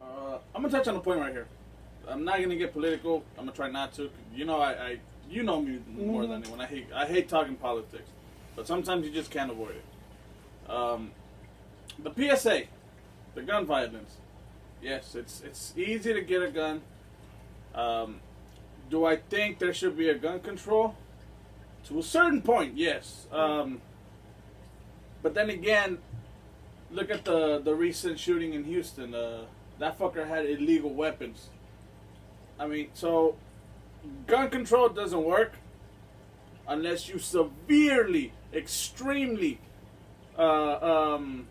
I'm gonna touch on a point right here. I'm not gonna get political. I'm gonna try not to. You know, you know me more than anyone. I hate talking politics, but sometimes you just can't avoid it. The PSA, the gun violence. Yes, it's easy to get a gun. Do I think there should be a gun control? To a certain point, yes. But then again, look at the recent shooting in Houston. That fucker had illegal weapons. I mean, so gun control doesn't work unless you severely, extremely, what's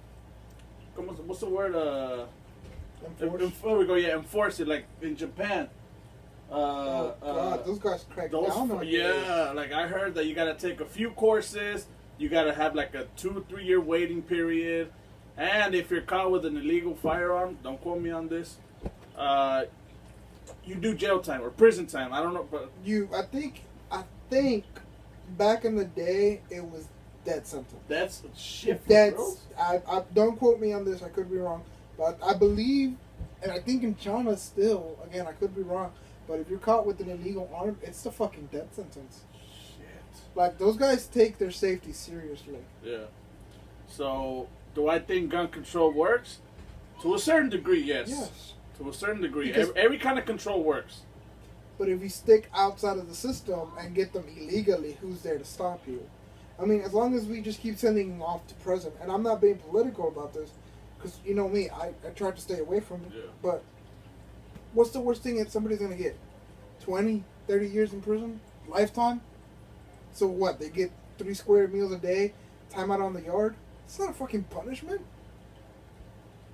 the word? Enforce it, like in Japan. God, those guys crack down on it. Yeah, like I heard that you gotta take a few courses. You gotta have like a 2-3 year waiting period. And if you're caught with an illegal firearm, don't quote me on this, you do jail time or prison time. I don't know, but I think back in the day it was death sentence. That's shit. I don't quote me on this. I could be wrong, but I believe, and I think in China still. Again, I could be wrong, but if you're caught with an illegal arm, it's the fucking death sentence. Shit. Like those guys take their safety seriously. Yeah. So. Do I think gun control works? To a certain degree, yes. Yes. To a certain degree. Every kind of control works. But if you stick outside of the system and get them illegally, who's there to stop you? I mean, as long as we just keep sending them off to prison, and I'm not being political about this, because you know me, I try to stay away from it, but what's the worst thing that somebody's going to get? 20, 30 years in prison? Lifetime? So what, they get 3 square meals a day, time out on the yard? It's not a fucking punishment.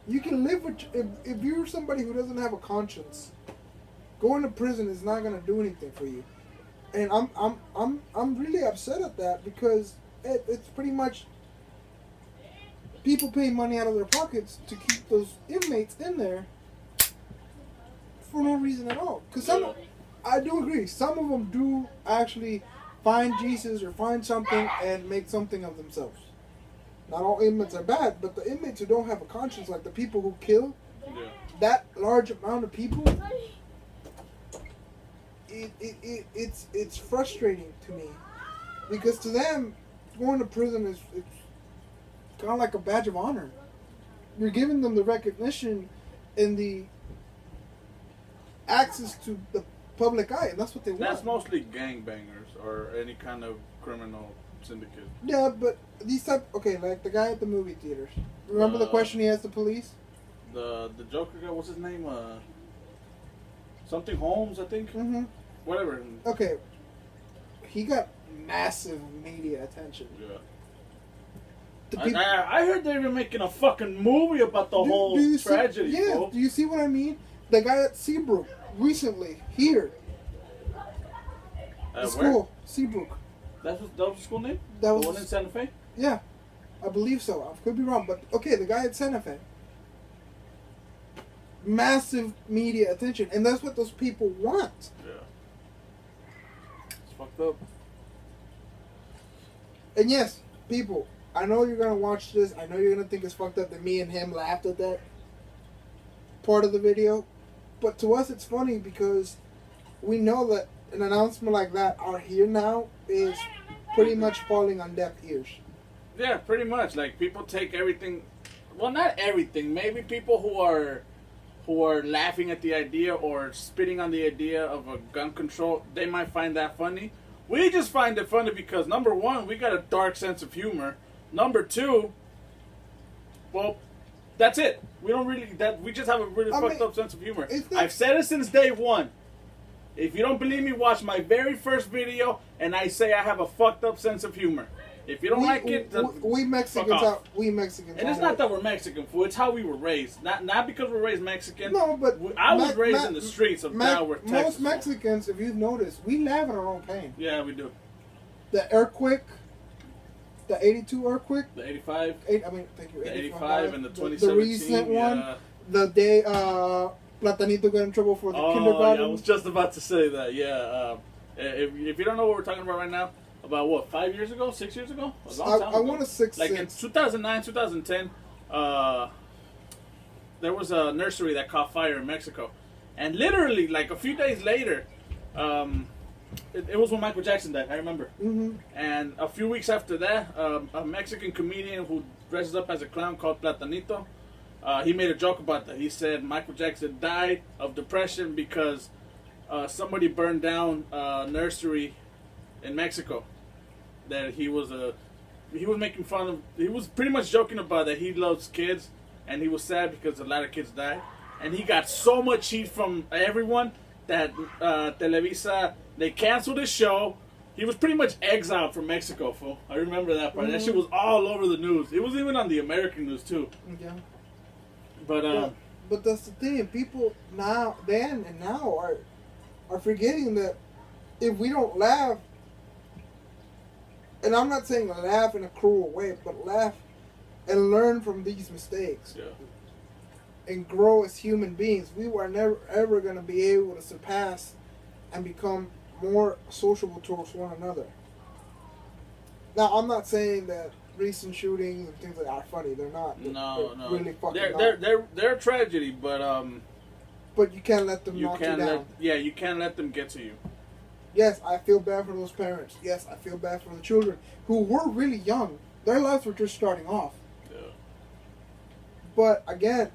You can live with if you're somebody who doesn't have a conscience. Going to prison is not gonna do anything for you, and I'm really upset at that because it's pretty much people paying money out of their pockets to keep those inmates in there for no reason at all. Because I do agree, some of them do actually find Jesus or find something and make something of themselves. Not all inmates are bad, but the inmates who don't have a conscience, like the people who kill, that large amount of people, it's frustrating to me. Because to them, going to prison is kind of like a badge of honor. You're giving them the recognition and the access to the public eye, and that's what they want. That's mostly gangbangers or any kind of criminal syndicate. Yeah, but these like the guy at the movie theaters. Remember the question he asked the police? The Joker guy, what's his name? Something Holmes, I think. Mm-hmm. Whatever. Okay. He got massive media attention. Yeah. I heard they were making a fucking movie about the whole tragedy. Yeah, bro. do you see what I mean? The guy at Seabrook recently here. The school, Seabrook. That was the school name? That was the one in Santa Fe? Yeah, I believe so. I could be wrong, but okay, the guy at Santa Fe. Massive media attention, and that's what those people want. Yeah. It's fucked up. And yes, people, I know you're gonna watch this. I know you're gonna think it's fucked up that me and him laughed at that part of the video, but to us it's funny because we know that an announcement like that out here now is pretty much falling on deaf ears. Yeah, pretty much. Like people take everything. Well, not everything. Maybe people who are laughing at the idea or spitting on the idea of a gun control, they might find that funny. We just find it funny because number one, we got a dark sense of humor. Number two, well, that's it. We don't really we just have a really fucked up sense of humor. I've said it since day one. If you don't believe me, watch my very first video, and I say I have a fucked up sense of humor. If you don't like it, we Mexicans and it's not that we're Mexican, fool. It's how we were raised. Not because we're raised Mexican. No, but I was raised in the streets of Dallas, Texas. Most Mexicans, if you've noticed, we laugh at our own pain. Yeah, we do. The earthquake, the 82 earthquake, the 85. Thank you. The 85 and the 2017. The recent one, the day Platanito got in trouble for the kindergarten. Yeah, I was just about to say that. Yeah. If you don't know what we're talking about right now, about what, 5 years ago, 6 years ago? A long time ago. I want to 6. Like in 2009, 2010. there was a nursery that caught fire in Mexico, and literally like a few days later, it was when Michael Jackson died. I remember. Mm-hmm. And a few weeks after that, a Mexican comedian who dresses up as a clown called Platanito, he made a joke about that. He said Michael Jackson died of depression because somebody burned down a nursery in Mexico. That he was making fun of. He was pretty much joking about that he loves kids, and he was sad because a lot of kids died. And he got so much heat from everyone that Televisa, they canceled his show. He was pretty much exiled from Mexico, fool. I remember that part. Mm-hmm. That shit was all over the news. It was even on the American news too. Yeah. But that's the thing. People now are forgetting that if we don't laugh, and I'm not saying laugh in a cruel way, but laugh and learn from these mistakes. Yeah. And grow as human beings, we were never ever going to be able to surpass and become more sociable towards one another. Now, I'm not saying that recent shootings and things like that are funny. They're not. No. Really fucking they're a tragedy, but you can't let them knock you down. You can't let them get to you. Yes, I feel bad for those parents. Yes, I feel bad for the children who were really young. Their lives were just starting off. But again,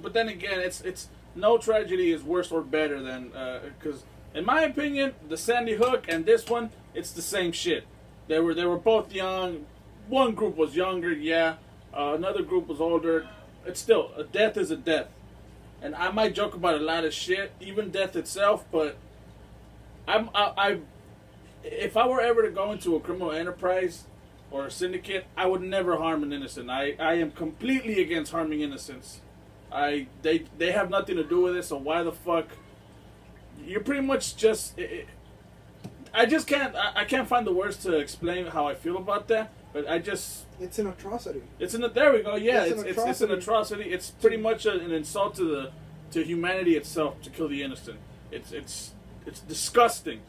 but then again, it's no tragedy is worse or better than because in my opinion, the Sandy Hook and this one, it's the same shit. They were both young. One group was younger, yeah. Another group was older. It's still a death is a death, and I might joke about a lot of shit, even death itself. But if I were ever to go into a criminal enterprise or a syndicate, I would never harm an innocent. I am completely against harming innocents. They have nothing to do with it, so why the fuck? You're pretty much just... I can't find the words to explain how I feel about that, but I just... It's an atrocity. There we go, yeah, it's an atrocity. It's pretty much an insult to humanity itself to kill the innocent. It's disgusting.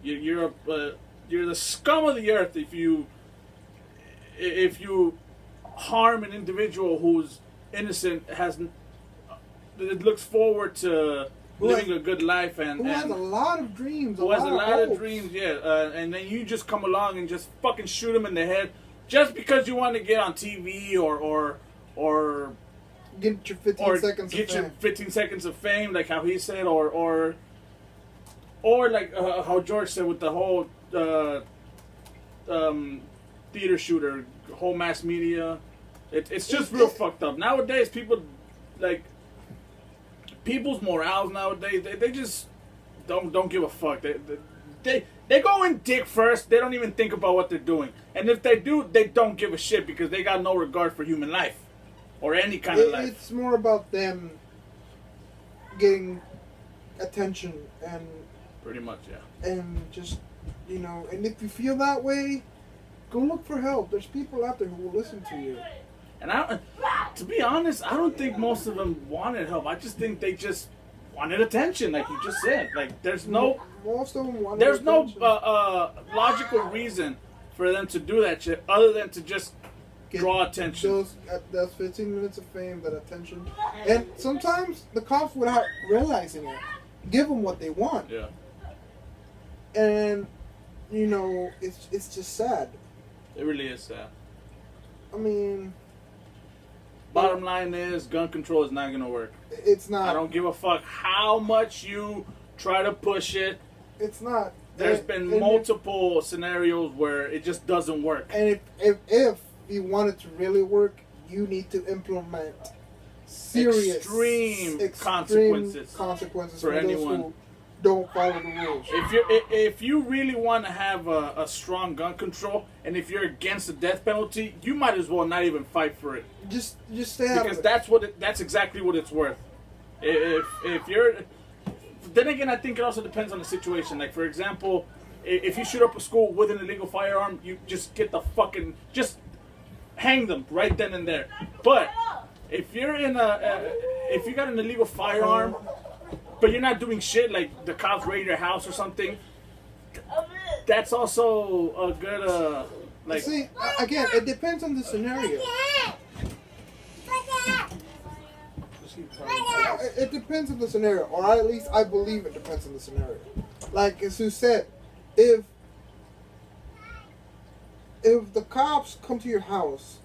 You're the scum of the earth if you harm an individual who's innocent, it looks forward to living a good life, and has a lot of dreams, who has a lot of dreams, yeah, and then you just come along and just fucking shoot him in the head just because you want to get on TV or get your 15 seconds of fame, like how he said, or like how George said with the whole theater shooter, whole mass media. It's just real fucked up. Nowadays, people's morals nowadays, they just don't give a fuck. They go in dick first. They don't even think about what they're doing. And if they do, they don't give a shit because they got no regard for human life or any kind of life. It's more about them getting attention and... Pretty much, yeah. And just, and if you feel that way, go look for help. There's people out there who will listen to you. And to be honest, I don't think most of them wanted help. I just think they just wanted attention, like you just said. Like most of them wanted attention. No logical reason for them to do that shit other than to just draw attention. Those 15 minutes of fame, that attention. And sometimes the cops, without realizing it, give them what they want. Yeah. And, it's just sad. It really is sad. I mean... Bottom line is, gun control is not going to work. It's not. I don't give a fuck how much you try to push it. It's not. There's been multiple scenarios where it just doesn't work. And if you want it to really work, you need to implement serious, extreme consequences for anyone who don't follow the rules. If you really want to have a strong gun control, and if you're against the death penalty, you might as well not even fight for it. Just stay out because of it. That's exactly what it's worth. If you're, then again, I think it also depends on the situation. Like for example, if you shoot up a school with an illegal firearm, you just just hang them right then and there. But if you're if you got an illegal firearm, but you're not doing shit, like the cops raid your house or something, that's also a good, See, again, it depends on the scenario. you probably. It depends on the scenario, or at least I believe it depends on the scenario. Like Jesus said, if the cops come to your house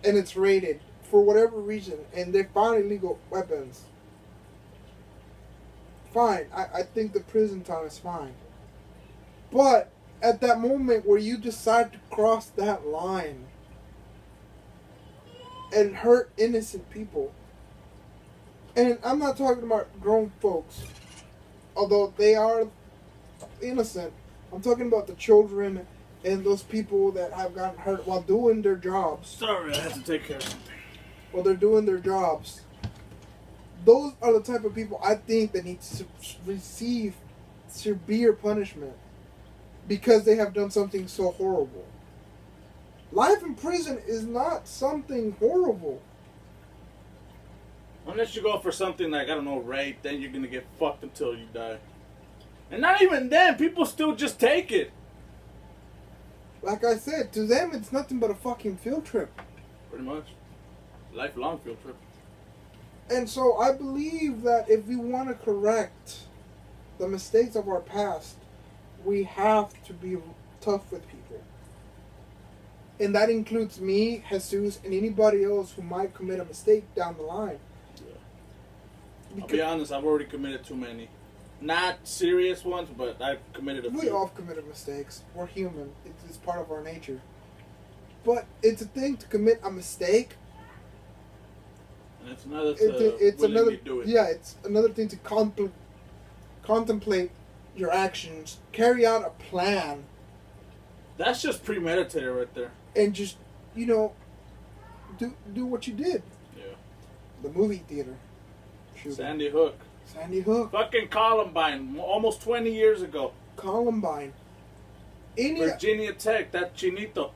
and it's raided for whatever reason and they find illegal weapons, fine. I think the prison time is fine. But at that moment where you decide to cross that line and hurt innocent people, and I'm not talking about grown folks, although they are innocent. I'm talking about the children and those people that have gotten hurt while doing their jobs. Sorry, I have to take care of something. While they're doing their jobs. Those are the type of people I think that need to receive severe punishment because they have done something so horrible. Life in prison is not something horrible. Unless you go for something like, I don't know, rape, then you're going to get fucked until you die. And not even then, people still just take it. Like I said, to them it's nothing but a fucking field trip. Pretty much. Lifelong field trip. And so I believe that if we want to correct the mistakes of our past, we have to be tough with people. And that includes me, Jesus, and anybody else who might commit a mistake down the line. I'll be honest, I've already committed too many. Not serious ones, but I've committed a few. We all committed mistakes. We're human. It's part of our nature. But it's a thing to commit a mistake. And it's another to do it. Yeah, it's another thing to contemplate your actions, carry out a plan. That's just premeditated right there. And just, do what you did. Yeah. The movie theater. Shooting. Sandy Hook. Fucking Columbine, almost 20 years ago. Columbine. Virginia Tech, that chinito.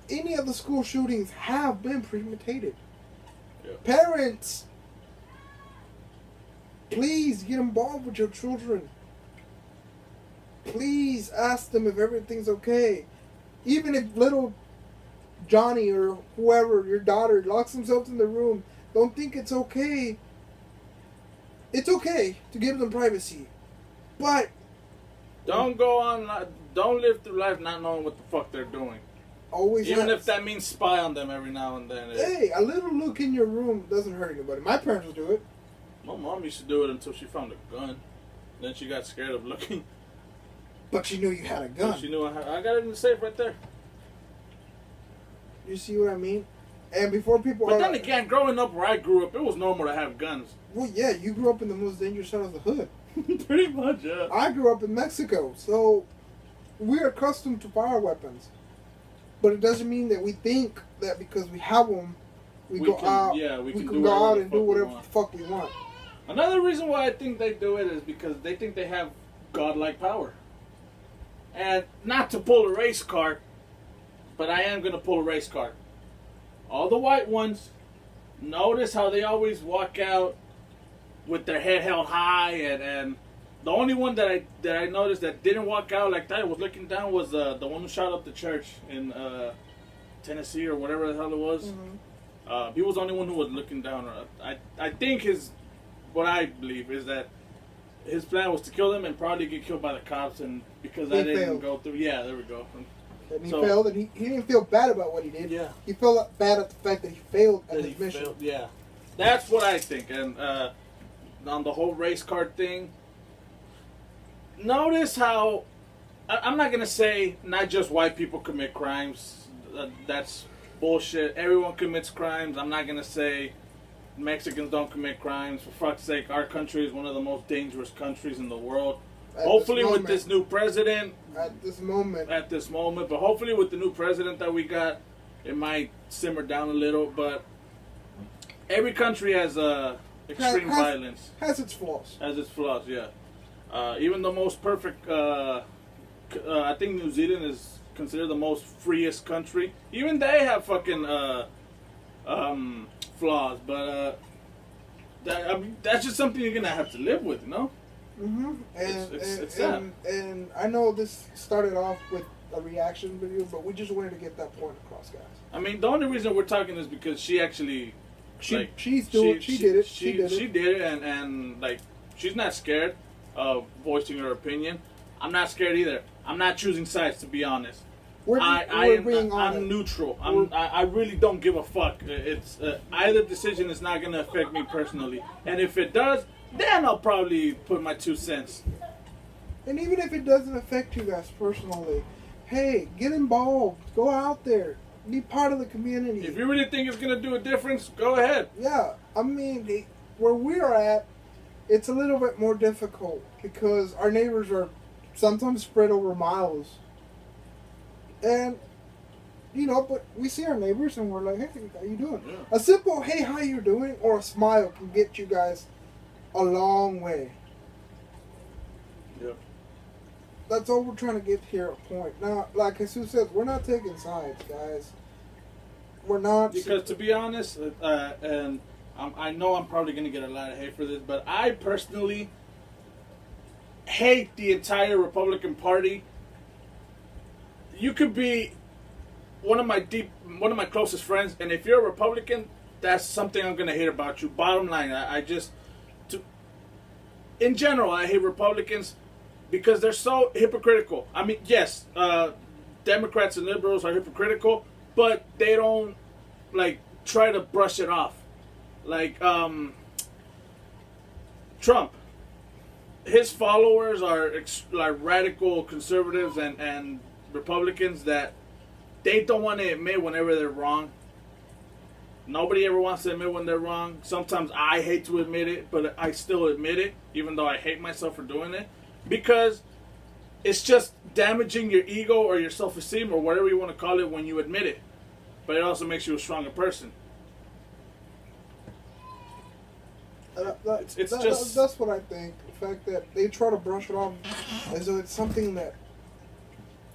Any of the school shootings have been premeditated. Yeah. Parents, please get involved with your children. Please ask them if everything's okay. Even if little Johnny or whoever, your daughter, locks themselves in the room, don't think it's okay. It's okay to give them privacy. But don't live through life not knowing what the fuck they're doing. Even if that means spy on them every now and then. Hey, a little look in your room doesn't hurt anybody. My parents would do it. My mom used to do it until she found a gun. Then she got scared of looking. But she knew you had a gun. But she knew I got it in the safe right there. You see what I mean? And before people... But then again, growing up where I grew up, it was normal to have guns. Well, yeah, you grew up in the most dangerous side of the hood. Pretty much, yeah. I grew up in Mexico, so we're accustomed to fire weapons. But it doesn't mean that we think that because we have them, we can go out and do whatever the fuck we want. Another reason why I think they do it is because they think they have godlike power. And not to pull a race card, but I am going to pull a race card. All the white ones, notice how they always walk out with their head held high, and the only one that I noticed that didn't walk out like that, was looking down, was the one who shot up the church in Tennessee or whatever the hell it was. Mm-hmm. He was the only one who was looking down. I think what I believe is that his plan was to kill them and probably get killed by the cops, and because that didn't go through. Yeah, there we go. And he failed, and he didn't feel bad about what he did. Yeah. He felt bad at the fact that he failed at his mission. Yeah. That's what I think. And on the whole race card thing, notice how, I'm not going to say not just white people commit crimes. That's bullshit. Everyone commits crimes. I'm not going to say Mexicans don't commit crimes. For fuck's sake, our country is one of the most dangerous countries in the world. Hopefully with this new president. At this moment. But hopefully with the new president that we got, it might simmer down a little. But every country has extreme violence. Has its flaws. Yeah. Even the most perfect, I think New Zealand is considered the most freest country. Even they have fucking flaws. But that's just something you're going to have to live with, you know? Mm-hmm. It's and I know this started off with a reaction video, but we just wanted to get that point across, guys. I mean, the only reason we're talking is because she actually She Like, she did it. She did it. And like she's not scared of voicing her opinion. I'm not scared either. I'm not choosing sides, to be honest. I'm neutral. I really don't give a fuck. It's either decision is not gonna affect me personally, and if it does, then I'll probably put my 2 cents. And even if it doesn't affect you guys personally, hey, get involved. Go out there. Be part of the community. If you really think it's gonna do a difference, go ahead. Yeah, I mean, where we're at, it's a little bit more difficult because our neighbors are sometimes spread over miles. And, you know, but we see our neighbors and we're like, hey, how you doing? Yeah. A simple, hey, how you doing? Or a smile can get you guys a long way. Yep. That's all we're trying to get here at point. Now, like Jesus says, we're not taking sides, guys. We're not. Because to be honest, and I know I'm probably going to get a lot of hate for this, but I personally hate the entire Republican Party. You could be one of my closest friends, and if you're a Republican, that's something I'm going to hate about you. Bottom line, in general, I hate Republicans because they're so hypocritical. I mean, yes, Democrats and liberals are hypocritical, but they don't like try to brush it off. Like Trump, his followers are like radical conservatives and Republicans that they don't want to admit whenever they're wrong. Nobody ever wants to admit when they're wrong. Sometimes I hate to admit it, but I still admit it, even though I hate myself for doing it, because it's just damaging your ego or your self-esteem or whatever you want to call it when you admit it. But it also makes you a stronger person. That's what I think. The fact that they try to brush it off as though it's something that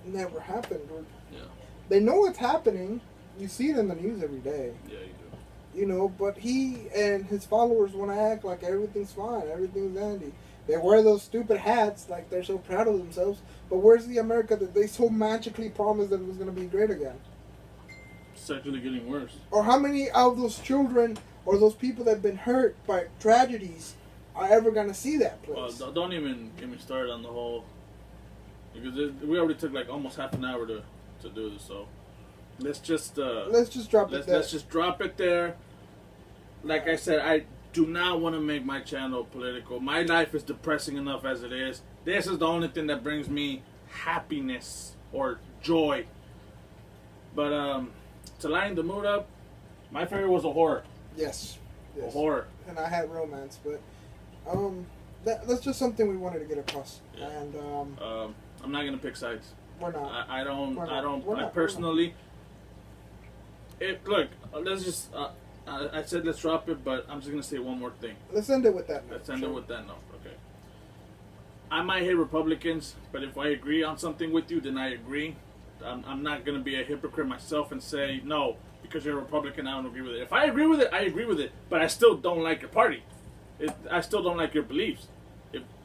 never happened. Or Yeah. They know it's happening. You see it in the news every day. Yeah, you do. You know, but he and his followers want to act like everything's fine, everything's dandy. They wear those stupid hats like they're so proud of themselves. But where's the America that they so magically promised that it was going to be great again? It's actually getting worse. Or how many of those children or those people that have been hurt by tragedies are ever going to see that place? Well, don't even get me started on the whole... Because we already took like almost half an hour to do this, so... Let's just drop it there. Let's just drop it there. Like I said, I do not want to make my channel political. My life is depressing enough as it is. This is the only thing that brings me happiness or joy. But to lighten the mood up, my favorite was a horror. Yes. A horror. And I had romance, but that's just something we wanted to get across. Yeah. And I'm not gonna pick sides. We're not. I personally. Look, let's just. I said let's drop it, but I'm just gonna say one more thing. Let's end it with that note. Let's end it with that note. Okay. I might hate Republicans, but if I agree on something with you, then I agree. I'm not gonna be a hypocrite myself and say no because you're a Republican. I don't agree with it. If I agree with it, I agree with it. But I still don't like your party. I still don't like your beliefs.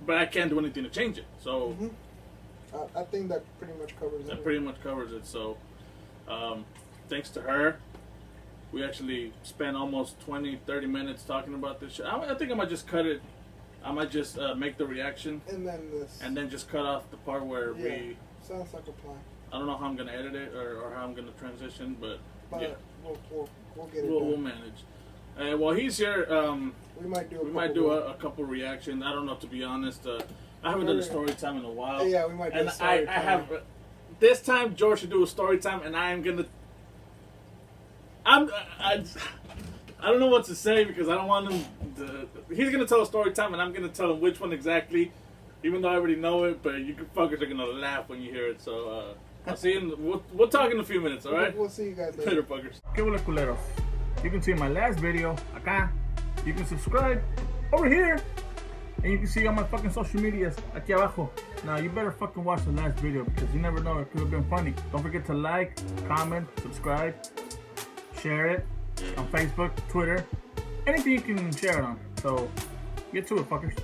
But I can't do anything to change it. So. Mm-hmm. I think that pretty much covers it. That pretty much covers it. So, thanks to her, we actually spent almost 20, 30 minutes talking about this shit. I think I might just cut it. I might just make the reaction. And then this. And then just cut off the part where we... Sounds like a plan. I don't know how I'm going to edit it or how I'm going to transition, but yeah. We'll get it done. We'll manage. And while he's here, we might do a couple reactions. I don't know, to be honest. I haven't done a story time in a while. Yeah, we might do a story time. I have... This time, George should do a story time, and I am going to... I don't know what to say because I don't want him to... He's going to tell a story time, and I'm going to tell him which one exactly, even though I already know it, but you fuckers are going to laugh when you hear it, so... I'll see you we'll talk in a few minutes, alright? We'll see you guys later, fuckers. ¿Qué hola, culeros? You can see my last video, acá. You can subscribe over here. And you can see all my fucking social medias aquí abajo. Now, you better fucking watch the last video because you never know, it could have been funny. Don't forget to like, comment, subscribe, share it on Facebook, Twitter, anything you can share it on. So, get to it, fuckers.